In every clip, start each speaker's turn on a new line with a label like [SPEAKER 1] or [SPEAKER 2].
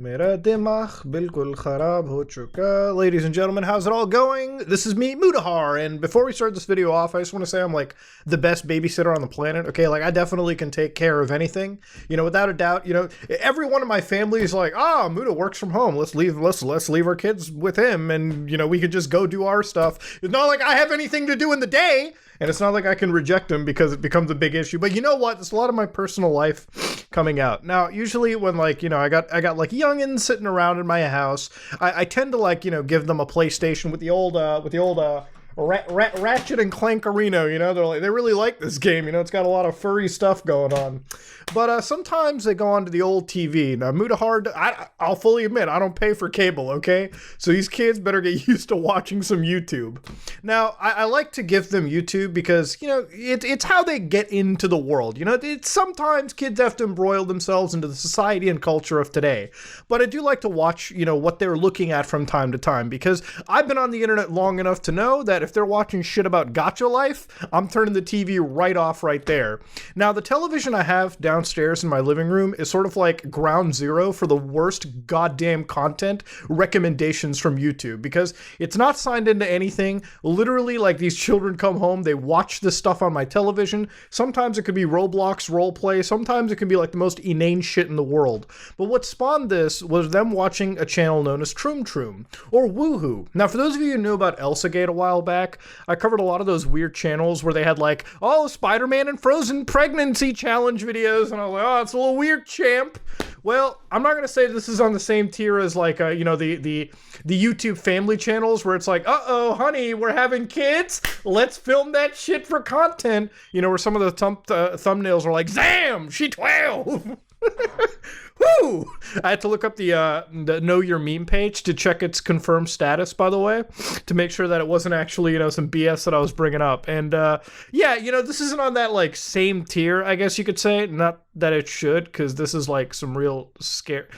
[SPEAKER 1] मेरा दिमाग बिल्कुल खराब हो चुका. Ladies and gentlemen, how's it all going? This is me, Mudahar, and before we start this video off, I just want to say I'm like the best babysitter on the planet, okay? Like, I definitely can take care of anything, you know, without a doubt. You know, everyone in my family is like, Muda works from home. Let's leave our kids with him, and, you know, we could just go do our stuff. It's not like I have anything to do in the day. And it's not like I can reject him because it becomes a big issue. But you know what? There's a lot of my personal life coming out. Now, usually when, like, you know, I got like youngins sitting around in my house, I tend to, like, you know, give them a PlayStation with the old Ratchet and Clank Arena, you know? They really like this game, you know? It's got a lot of furry stuff going on. But sometimes they go onto the old TV. Now, Mudahard, I'll fully admit, I don't pay for cable, okay? So these kids better get used to watching some YouTube. Now, I like to give them YouTube because, you know, it's how they get into the world. You know, sometimes kids have to embroil themselves into the society and culture of today. But I do like to watch, you know, what they're looking at from time to time, because I've been on the internet long enough to know that if they're watching shit about gacha life, I'm turning the TV right off right there. Now, the television I have downstairs in my living room is sort of like ground zero for the worst goddamn content recommendations from YouTube, because it's not signed into anything. Literally, like, these children come home, they watch this stuff on my television. Sometimes it could be Roblox roleplay, sometimes it can be like the most inane shit in the world. But what spawned this was them watching a channel known as Troom or Woohoo. Now, for those of you who knew about Elsagate a while back, I covered a lot of those weird channels where they had like, Spider-Man and Frozen pregnancy challenge videos, and I was like, it's a little weird, champ. Well, I'm not gonna say this is on the same tier as like, you know, the YouTube family channels where it's like, honey, we're having kids, let's film that shit for content. You know, where some of the thumbnails are like, Zam, she 12. Woo! I had to look up the Know Your Meme page to check its confirmed status, by the way, to make sure that it wasn't actually, you know, some BS that I was bringing up. And yeah, you know, this isn't on that like same tier, I guess you could say. Not that it should, because this is like some real scare.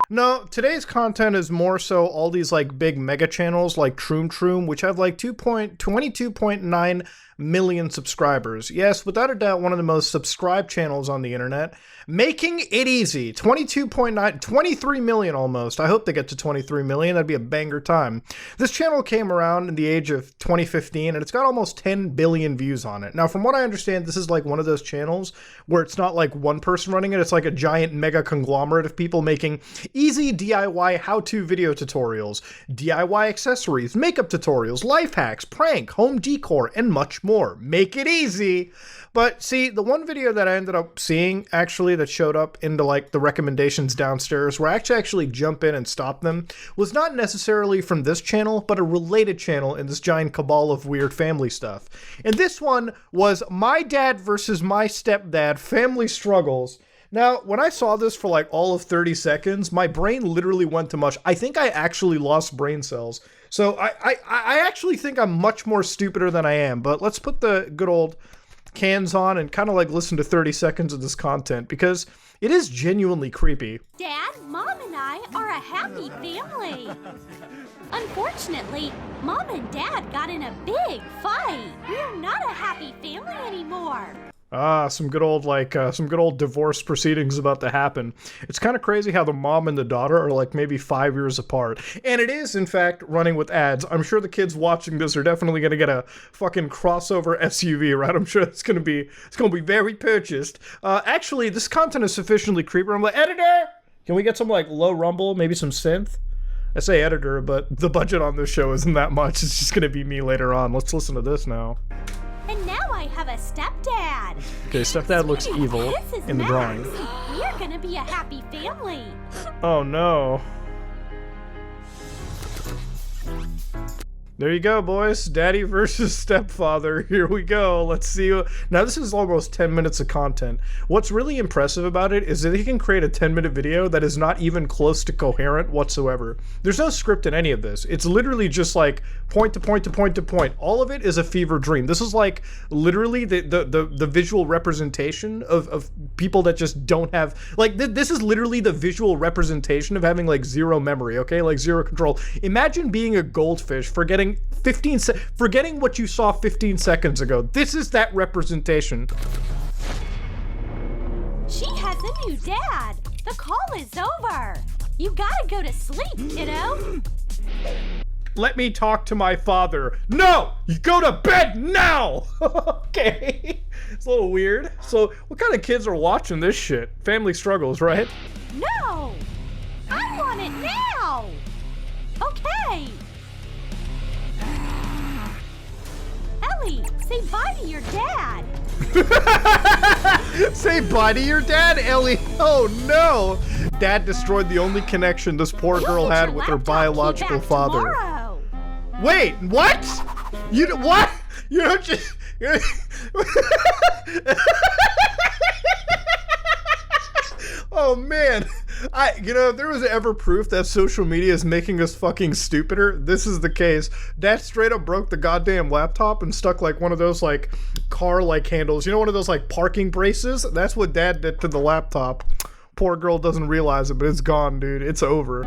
[SPEAKER 1] No, today's content is more so all these like big mega channels like Troom, which have like 22.9 million subscribers. Yes, without a doubt, one of the most subscribed channels on the internet. Making it easy. 23 million almost. I hope they get to 23 million. That'd be a banger time. This channel came around in the age of 2015, and it's got almost 10 billion views on it. Now, from what I understand, this is like one of those channels where it's not like one person running it. It's like a giant mega conglomerate of people making easy DIY how-to video tutorials, DIY accessories, makeup tutorials, life hacks, prank, home decor, and much more. Make it easy. But see, the one video that I ended up seeing actually that showed up into like the recommendations downstairs where I actually jump in and stop them was not necessarily from this channel, but a related channel in this giant cabal of weird family stuff. And this one was My Dad versus My Stepdad Family Struggles. Now, when I saw this for like all of 30 seconds, my brain literally went to mush. I think I actually lost brain cells. So I actually think I'm much more stupider than I am. But let's put the good old cans on and kind of like listen to 30 seconds of this content, because it is genuinely creepy.
[SPEAKER 2] Dad, Mom, and I are a happy family. Unfortunately, Mom and Dad got in a big fight. We're not a happy family anymore.
[SPEAKER 1] Some good old divorce proceedings about to happen. It's kind of crazy how the mom and the daughter are like maybe 5 years apart. And it is, in fact, running with ads. I'm sure the kids watching this are definitely going to get a fucking crossover SUV, right? I'm sure it's going to be very purchased. Actually, this content is sufficiently creepy. I'm like, editor, can we get some like low rumble, maybe some synth? I say editor, but the budget on this show isn't that much. It's just going to be me later on. Let's listen to this now.
[SPEAKER 2] And now I have a stepdad.
[SPEAKER 1] Okay, stepdad looks evil in the drawing.
[SPEAKER 2] We're gonna be a happy family.
[SPEAKER 1] Oh no. There you go, boys. Daddy versus stepfather. Here we go. Let's see. Now, this is almost 10 minutes of content. What's really impressive about it is that he can create a 10-minute video that is not even close to coherent whatsoever. There's no script in any of this. It's literally just like point to point to point to point. All of it is a fever dream. This is like literally the visual representation of people that just don't have, like, this is literally the visual representation of having like zero memory, okay? Like zero control. Imagine being a goldfish, forgetting what you saw 15 seconds ago. This is that representation.
[SPEAKER 2] She has a new dad. The call is over. You gotta go to sleep, kiddo.
[SPEAKER 1] Let me talk to my father. No! You go to bed now! Okay. It's a little weird. So, what kind of kids are watching this shit? Family struggles, right?
[SPEAKER 2] No! I want it now! Okay. Ellie, say bye to your dad.
[SPEAKER 1] Say bye to your dad, Ellie. Oh no! Dad destroyed the only connection this poor girl had with her biological father.
[SPEAKER 2] Tomorrow.
[SPEAKER 1] Wait, what? What? You don't just... Oh man, if there was ever proof that social media is making us fucking stupider, this is the case. Dad straight up broke the goddamn laptop and stuck like one of those like car like handles, one of those like parking braces? That's what Dad did to the laptop. Poor girl doesn't realize it, but it's gone, dude. It's over.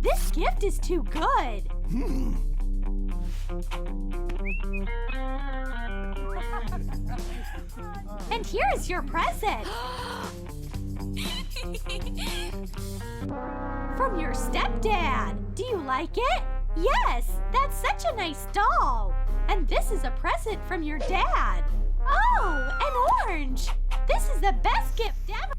[SPEAKER 2] This gift is too good. And here is your present. From your stepdad. Do you like it? Yes, that's such a nice doll. And this is a present from your dad. Oh, an orange. This is the best gift ever.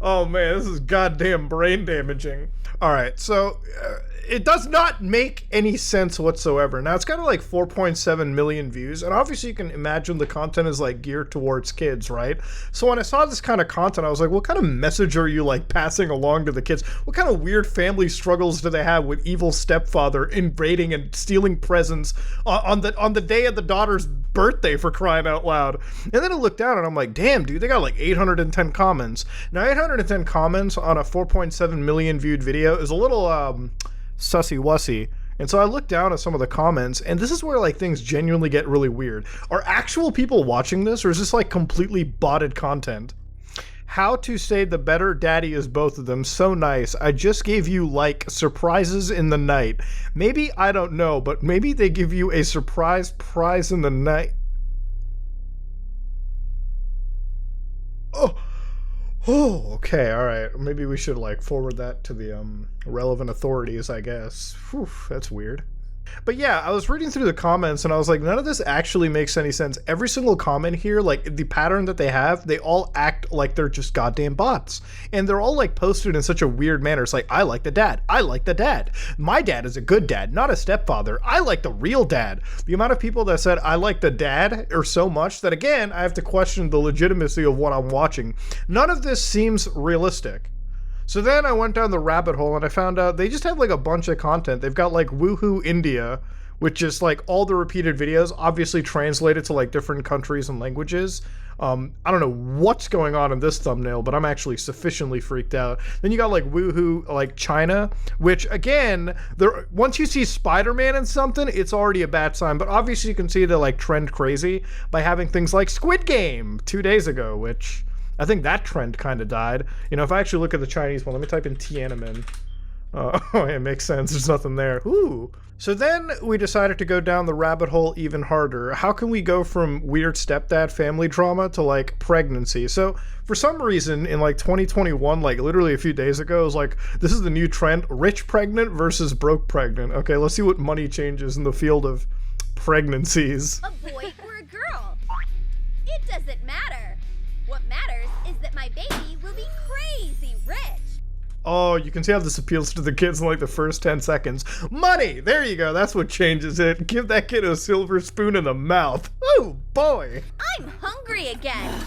[SPEAKER 1] Oh man, this is goddamn brain damaging. All right, so it does not make any sense whatsoever. Now it's got like 4.7 million views, and obviously you can imagine the content is like geared towards kids, right? So when I saw this kind of content, I was like, what kind of message are you like passing along to the kids? What kind of weird family struggles do they have with evil stepfather invading and stealing presents on the day of the daughter's birthday, for crying out loud? And then I looked down and I'm like, damn, dude, they got like 810 comments. Now 810 comments on a 4.7 million viewed video is a little sussy-wussy. And so I looked down at some of the comments, and this is where like things genuinely get really weird. Are actual people watching this, or is this like completely botted content? How to say the better daddy is both of them. So nice. I just gave you like surprises in the night. Maybe, I don't know, but maybe they give you a surprise prize in the night. Oh, okay, all right. Maybe we should like forward that to the relevant authorities, I guess. Whew, that's weird. But yeah, I was reading through the comments and I was like, none of this actually makes any sense. Every single comment here, like the pattern that they have, they all act like they're just goddamn bots. And they're all like posted in such a weird manner. It's like, I like the dad. I like the dad. My dad is a good dad, not a stepfather. I like the real dad. The amount of people that said, I like the dad are so much that again, I have to question the legitimacy of what I'm watching. None of this seems realistic. So then I went down the rabbit hole and I found out they just have like a bunch of content. They've got like Woohoo India, which is like all the repeated videos, obviously translated to like different countries and languages. I don't know what's going on in this thumbnail, but I'm actually sufficiently freaked out. Then you got like Woohoo like China, which again, once you see Spider-Man in something, it's already a bad sign. But obviously you can see they like trend crazy by having things like Squid Game 2 days ago, which I think that trend kind of died. If I actually look at the Chinese one, let me type in Tiananmen. Oh, it makes sense. There's nothing there. Ooh. So then we decided to go down the rabbit hole even harder. How can we go from weird stepdad family drama to like pregnancy? So for some reason in like 2021, like literally a few days ago, it was like, this is the new trend, rich pregnant versus broke pregnant. Okay, let's see what money changes in the field of pregnancies.
[SPEAKER 3] A boy or a girl? It doesn't matter. What matters is that my baby will be crazy rich.
[SPEAKER 1] Oh, you can see how this appeals to the kids in like the first 10 seconds. Money! There you go, that's what changes it. Give that kid a silver spoon in the mouth. Oh, boy.
[SPEAKER 3] I'm hungry again.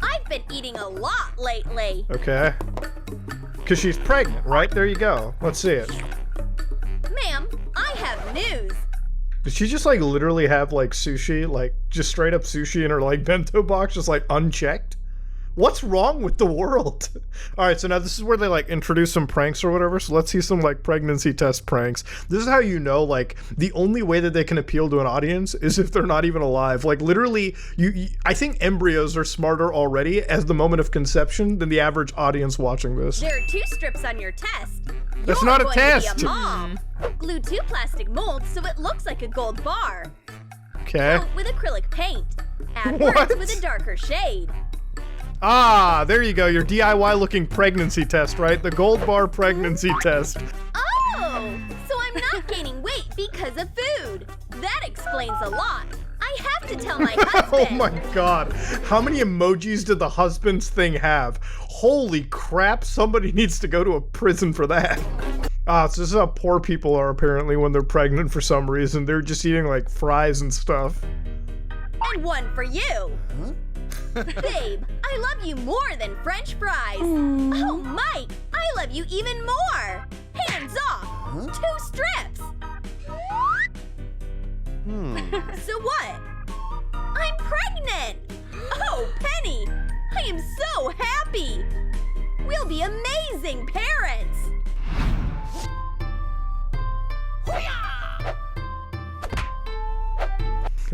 [SPEAKER 3] I've been eating a lot lately.
[SPEAKER 1] Okay. Because she's pregnant, right? There you go. Let's see it.
[SPEAKER 3] Ma'am, I have news.
[SPEAKER 1] Did she just like literally have like sushi, like just straight up sushi in her like bento box, just like unchecked? What's wrong with the world? All right, so now this is where they like introduce some pranks or whatever. So let's see some like pregnancy test pranks. This is how you know like the only way that they can appeal to an audience is if they're not even alive. Like literally, I think embryos are smarter already as the moment of conception than the average audience watching this.
[SPEAKER 3] There are 2 strips on your test.
[SPEAKER 1] That's
[SPEAKER 3] You're
[SPEAKER 1] not a
[SPEAKER 3] going
[SPEAKER 1] test.
[SPEAKER 3] To be a mom. Glue 2 plastic molds so it looks like a gold bar.
[SPEAKER 1] Okay.
[SPEAKER 3] Coat with acrylic paint. Add
[SPEAKER 1] What?
[SPEAKER 3] words with a darker shade.
[SPEAKER 1] Ah, there you go, your DIY looking pregnancy test, right? The gold bar pregnancy test.
[SPEAKER 3] Oh, so I'm not gaining weight because of food. That explains a lot. I have to tell my husband.
[SPEAKER 1] Oh my god. How many emojis did the husband's thing have? Holy crap, somebody needs to go to a prison for that. So this is how poor people are apparently when they're pregnant for some reason. They're just eating like fries and stuff.
[SPEAKER 3] And one for you. Babe, I love you more than French fries. Oh, Mike, I love you even more. Hands off. 2 strips. So what? I'm pregnant. Oh, Penny, I am so happy. We'll be amazing parents.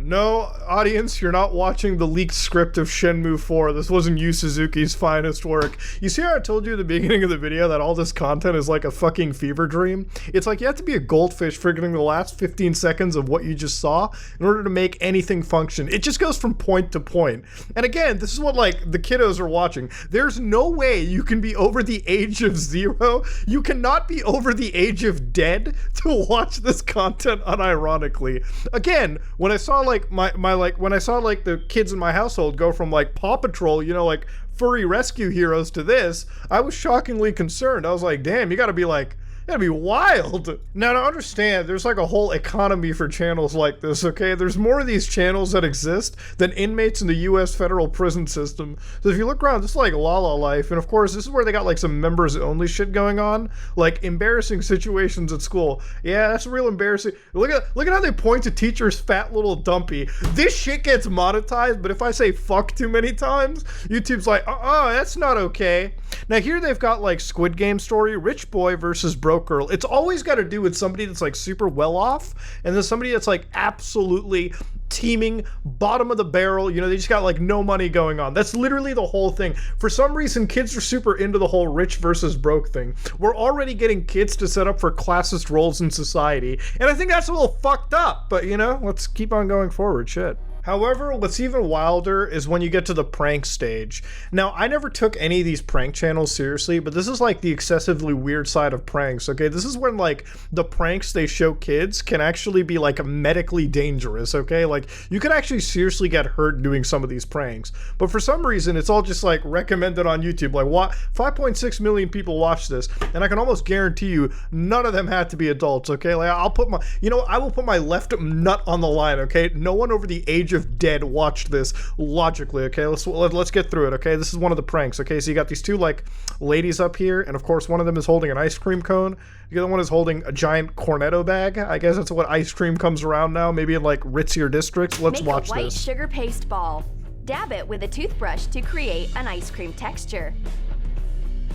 [SPEAKER 1] No, audience, you're not watching the leaked script of Shenmue 4. This wasn't Yu Suzuki's finest work. You see how I told you at the beginning of the video that all this content is like a fucking fever dream? It's like you have to be a goldfish figuring the last 15 seconds of what you just saw in order to make anything function. It just goes from point to point. And again, this is what like the kiddos are watching. There's no way you can be over the age of 0. You cannot be over the age of dead to watch this content unironically. Again, when I saw like when I saw like the kids in my household go from like Paw Patrol, you know, like furry rescue heroes to this, I was shockingly concerned. I was like, damn, you gotta be like, that'd be wild. Now to understand, there's like a whole economy for channels like this, okay? There's more of these channels that exist than inmates in the US federal prison system. So if you look around, this is like Lala Life, and of course, this is where they got like some members only shit going on, like embarrassing situations at school. Yeah, that's real embarrassing. Look at how they point to teachers' fat little dumpy. This shit gets monetized, but if I say fuck too many times, YouTube's like, that's not okay. Now here they've got like Squid Game story, rich boy versus broke girl. It's always got to do with somebody that's like super well off, and then somebody that's like absolutely teeming, bottom of the barrel, you know, they just got like no money going on. That's literally the whole thing. For some reason, kids are super into the whole rich versus broke thing. We're already getting kids to set up for classist roles in society, and I think that's a little fucked up, but you know, let's keep on going forward. Shit. However, what's even wilder is when you get to the prank stage. Now, I never took any of these prank channels seriously, but this is like the excessively weird side of pranks, okay? This is when like the pranks they show kids can actually be like medically dangerous, okay? Like you could actually seriously get hurt doing some of these pranks. But for some reason, it's all just like recommended on YouTube. Like what? 5.6 million people watch this, and I can almost guarantee you none of them had to be adults, okay? Like I'll put my, you know, I will put my left nut on the line, okay? No one over the age of dead watched this logically, okay? Let's get through it, okay? This is one of the pranks, okay? So you got these two like ladies up here, and of course one of them is holding an ice cream cone. The other one is holding a giant cornetto bag. I guess that's what ice cream comes around now, maybe in like ritzier districts. Let's watch this.
[SPEAKER 4] Make a white sugar paste ball. Dab it with a toothbrush to create an ice cream texture.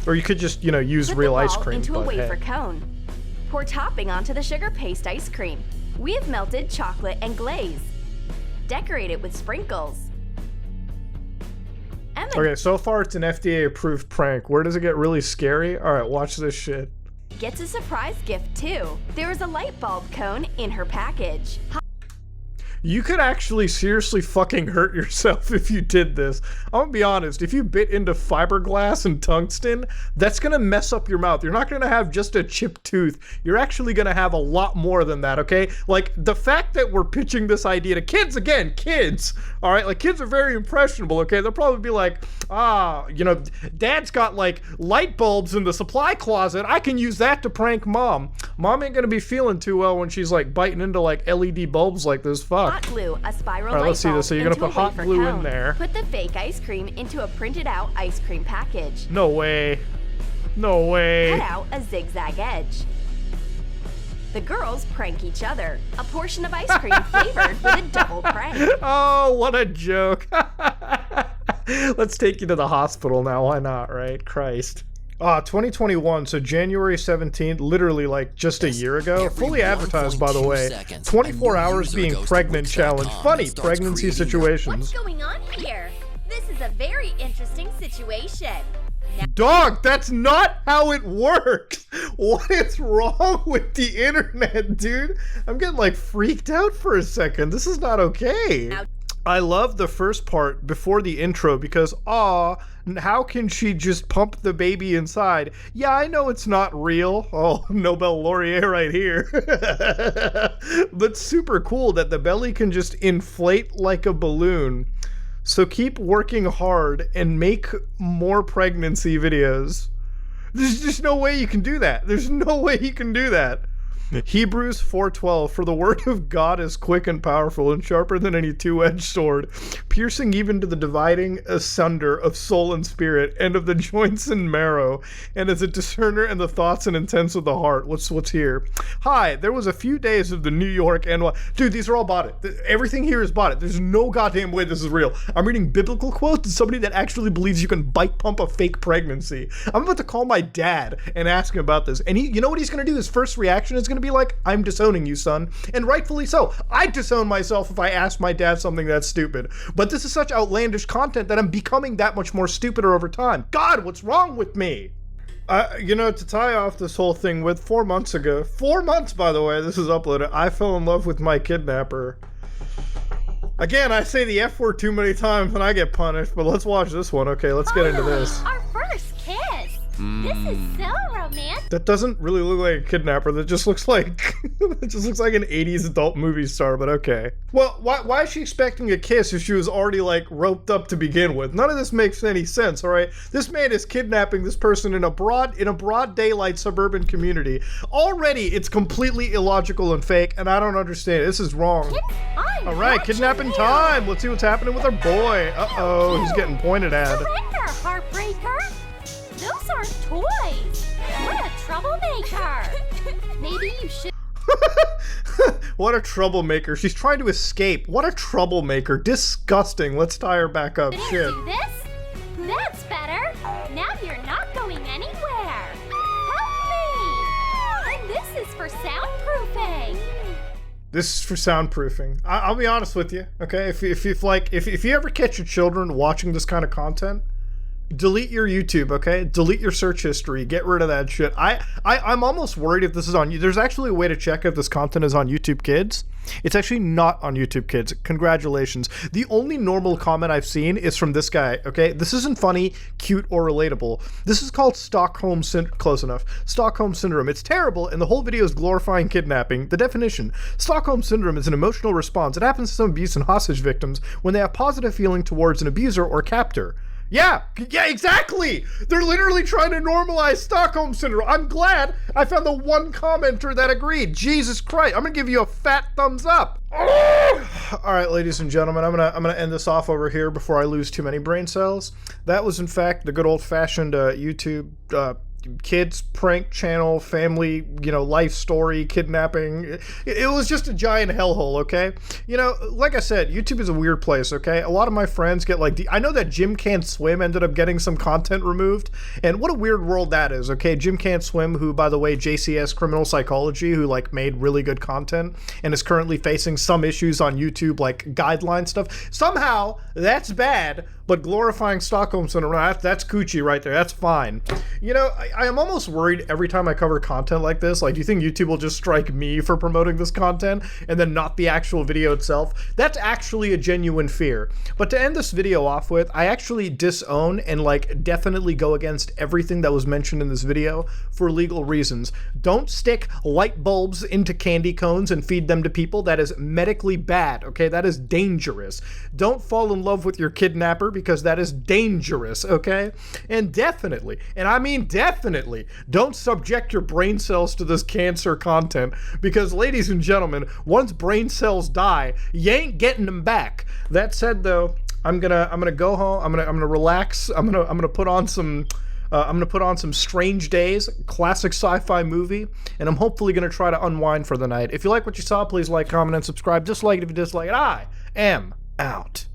[SPEAKER 1] Or you could just, you know, use real ice cream.
[SPEAKER 4] Put the ball into a wafer cone. Pour topping onto the sugar paste ice cream. We have melted chocolate and glaze. Decorate it with sprinkles.
[SPEAKER 1] Okay, so far it's an FDA-approved prank. Where does it get really scary? All right, watch this shit.
[SPEAKER 4] Gets a surprise gift too. There is a light bulb cone in her package.
[SPEAKER 1] You could actually seriously fucking hurt yourself if you did this. I'm gonna be honest, if you bit into fiberglass and tungsten, that's gonna mess up your mouth. You're not gonna have just a chipped tooth. You're actually gonna have a lot more than that, okay? Like, the fact that we're pitching this idea to kids, again, kids, all right? Like, kids are very impressionable, okay? They'll probably be like, you know, dad's got, like, light bulbs in the supply closet. I can use that to prank mom. Mom ain't gonna be feeling too well when she's, like, biting into, like, LED bulbs like this. Fuck.
[SPEAKER 4] Hot glue a spiral
[SPEAKER 1] All right, let's see
[SPEAKER 4] light bulb
[SPEAKER 1] this. So you're gonna
[SPEAKER 4] into
[SPEAKER 1] put
[SPEAKER 4] a
[SPEAKER 1] hot
[SPEAKER 4] wafer
[SPEAKER 1] glue
[SPEAKER 4] cone.
[SPEAKER 1] in there.
[SPEAKER 4] Put the fake ice cream into a printed out ice cream package.
[SPEAKER 1] No way. No way.
[SPEAKER 4] Cut out a zigzag edge. The girls prank each other. A portion of ice cream flavored with a double prank.
[SPEAKER 1] Oh, what a joke. Let's take you to the hospital now. Why not, right? Christ. 2021, so January 17th, literally like just a year ago. Fully advertised, by the way. 24 hours being pregnant challenge. Funny pregnancy situations.
[SPEAKER 3] What's going on here? This is a very interesting situation.
[SPEAKER 1] Dog, that's not how it works. What is wrong with the internet, dude? I'm getting like freaked out for a second. This is not okay. I love the first part before the intro because, how can she just pump the baby inside? Yeah, I know it's not real. Oh, Nobel laureate right here. But super cool that the belly can just inflate like a balloon. So keep working hard and make more pregnancy videos. There's just no way you can do that. There's no way you can do that. Hebrews 4:12, for the word of God is quick and powerful and sharper than any two-edged sword, piercing even to the dividing asunder of soul and spirit and of the joints and marrow, and is a discerner in the thoughts and intents of the heart. What's here? Hi, there was a few days of the New York NY. Dude, these are all botted. Everything here is botted. There's no goddamn way this is real. I'm reading biblical quotes to somebody that actually believes you can bike pump a fake pregnancy. I'm about to call my dad and ask him about this. And you know what he's going to do? His first reaction is going to be like, I'm disowning you, son. And rightfully so. I'd disown myself if I asked my dad something that's stupid. But this is such outlandish content that I'm becoming that much more stupider over time. God, what's wrong with me? To tie off this whole thing with 4 months ago, 4 months, by the way, this is uploaded, I fell in love with my kidnapper. Again, I say the F word too many times and I get punished, but let's watch this one. Okay, let's get into this.
[SPEAKER 2] Our first kiss. This is so romantic.
[SPEAKER 1] That doesn't really look like a kidnapper. That just looks like it just looks like an 80s adult movie star, but okay. Well, why is she expecting a kiss if she was already like roped up to begin with? None of this makes any sense, all right? This man is kidnapping this person in a broad daylight suburban community. Already it's completely illogical and fake, and I don't understand. This is wrong. All right, kidnapping time. Let's see what's happening with our boy. Uh-oh, he's getting pointed at.
[SPEAKER 2] Surrender, heartbreaker. Those aren't toys. What a troublemaker. Maybe you should.
[SPEAKER 1] What a troublemaker. She's trying to escape. What a troublemaker. Disgusting. Let's tie her back up. Shit.
[SPEAKER 2] Do this? That's better. Now you're not going anywhere. Help me. And this is for soundproofing.
[SPEAKER 1] This is for soundproofing. I'll be honest with you, okay? If you ever catch your children watching this kind of content, delete your YouTube, okay? Delete your search history. Get rid of that shit. I'm almost worried if this is on you. There's actually a way to check if this content is on YouTube Kids. It's actually not on YouTube Kids. Congratulations. The only normal comment I've seen is from this guy, okay? This isn't funny, cute, or relatable. This is called Stockholm Syndrome. Close enough. Stockholm Syndrome. It's terrible, and the whole video is glorifying kidnapping. The definition. Stockholm Syndrome is an emotional response. It happens to some abuse and hostage victims when they have positive feeling towards an abuser or captor. Yeah, exactly. They're literally trying to normalize Stockholm Syndrome. I'm glad I found the one commenter that agreed. Jesus Christ, I'm gonna give you a fat thumbs up. All right, ladies and gentlemen, I'm gonna end this off over here before I lose too many brain cells. That was in fact the good old-fashioned YouTube kids prank channel, family, life story, kidnapping. It was just a giant hellhole, okay? Like I said, YouTube is a weird place, okay? A lot of my friends get I know that Jim Can't Swim ended up getting some content removed, and what a weird world that is, okay? Jim Can't Swim, who, by the way, JCS Criminal Psychology, who, made really good content and is currently facing some issues on YouTube, guideline stuff. Somehow, that's bad, but glorifying Stockholm Syndrome, that's coochie right there. That's fine. I am almost worried every time I cover content like this. Do you think YouTube will just strike me for promoting this content and then not the actual video itself? That's actually a genuine fear. But to end this video off with, I actually disown and definitely go against everything that was mentioned in this video for legal reasons. Don't stick light bulbs into candy cones and feed them to people. That is medically bad, okay? That is dangerous. Don't fall in love with your kidnapper because that is dangerous, okay? And definitely, and I mean definitely, don't subject your brain cells to this cancer content because, ladies and gentlemen, once brain cells die, you ain't getting them back. That said, though, I'm gonna go home. I'm gonna relax. I'm gonna put on some. I'm gonna put on some Strange Days, classic sci-fi movie, and I'm hopefully gonna try to unwind for the night. If you like what you saw, please like, comment, and subscribe. Dislike it if you dislike it. I am out.